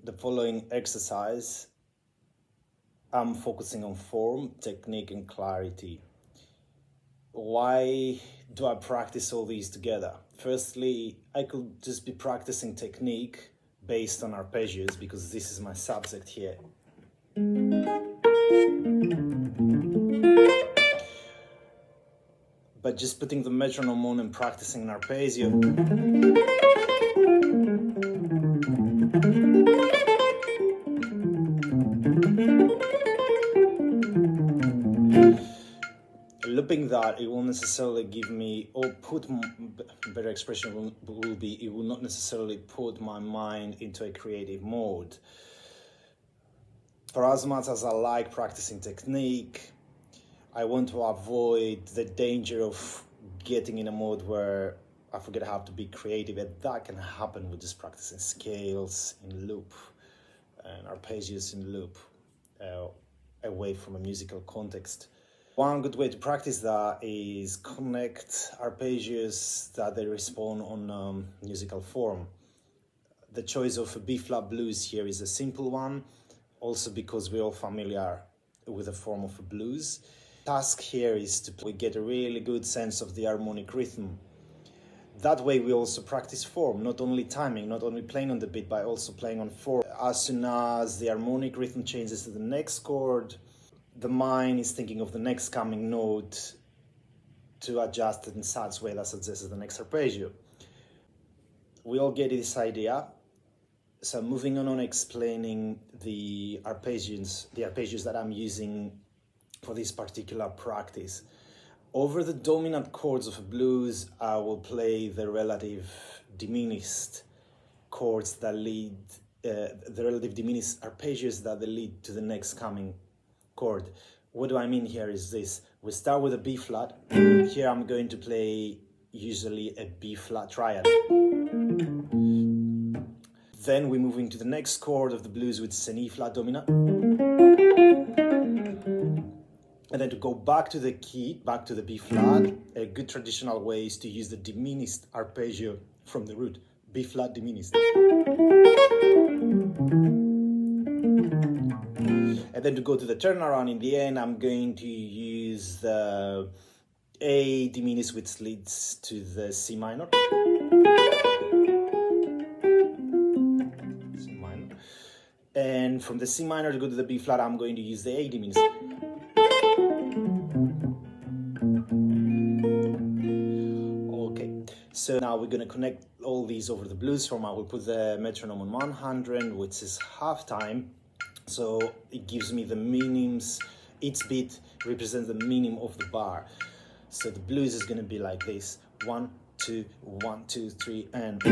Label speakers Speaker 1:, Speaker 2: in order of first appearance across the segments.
Speaker 1: the following exercise, I'm focusing on form, technique, and clarity. Why do I practice all these together? Firstly, I could just be practicing technique based on arpeggios because this is my subject here. But just putting the metronome on and practicing an arpeggio, looping that, it won't necessarily give me, or put, better expression will be, it will not necessarily put my mind into a creative mode. For as much as I like practicing technique, I want to avoid the danger of getting in a mode where I forget how to be creative, and that can happen with just practicing scales in loop and arpeggios in loop, away from a musical context. One good way to practice that is connect arpeggios that they respond on musical form. The choice of a B-flat blues here is a simple one, also because we're all familiar with the form of a blues. Task here is to get a really good sense of the harmonic rhythm. That way we also practice form, not only timing, not only playing on the beat, but also playing on form. As soon as the harmonic rhythm changes to the next chord, the mind is thinking of the next coming note to adjust it in such a way that suggests the next arpeggio. We all get this idea. So moving on explaining the arpeggios that I'm using for this particular practice. Over the dominant chords of a blues, I will play the relative diminished chords that lead, the relative diminished arpeggios that lead to the next coming chord. What do I mean here is this. We start with a B flat. Here I'm going to play usually a B flat triad. Then we move into the next chord of the blues, which is an E flat dominant. And then to go back to the key, back to the B flat, a good traditional way is to use the diminished arpeggio from the root, B flat diminished. And then to go to the turnaround in the end, I'm going to use the A diminished, which leads to the C minor. C minor. And from the C minor to go to the B flat, I'm going to use the A diminished. So now we're going to connect all these over the blues form. I will put the metronome on 100, which is half time. So it gives me the minims. Each beat represents the minim of the bar. So the blues is going to be like this. 1, 2, 1, 2, 3, and...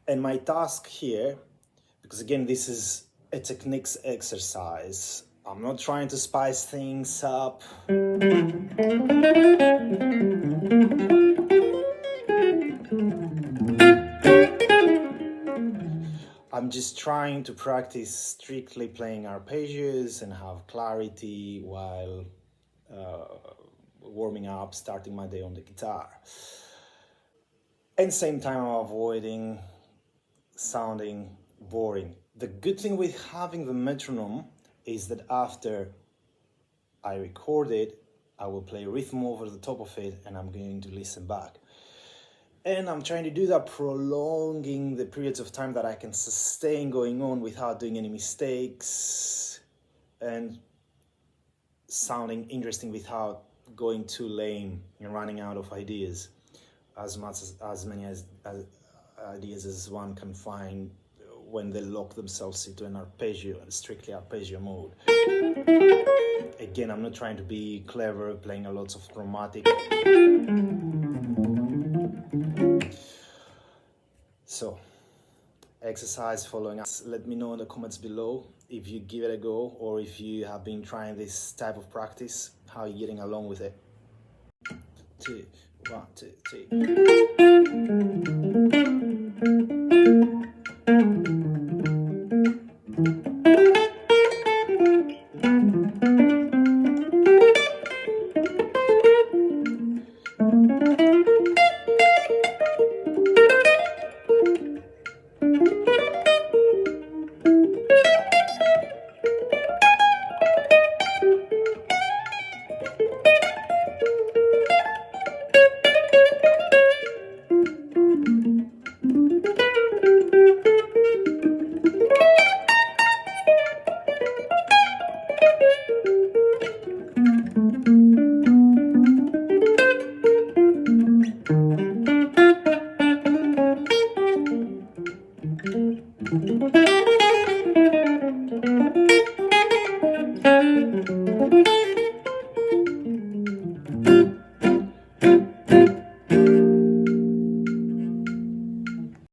Speaker 1: And my task here, because again, this is a techniques exercise. I'm not trying to spice things up. I'm just trying to practice strictly playing arpeggios and have clarity while warming up, starting my day on the guitar. And same time, I'm avoiding sounding boring. The good thing with having the metronome is that after I record it, I will play rhythm over the top of it and I'm going to listen back. And I'm trying to do that, prolonging the periods of time that I can sustain going on without doing any mistakes and sounding interesting without going too lame and running out of ideas. As many ideas as one can find when they lock themselves into an arpeggio, a strictly arpeggio mode. Again, I'm not trying to be clever, playing a lot of chromatic. So, exercise following us. Let me know in the comments below if you give it a go or if you have been trying this type of practice, how you're getting along with it. 2, 1, 2, 3.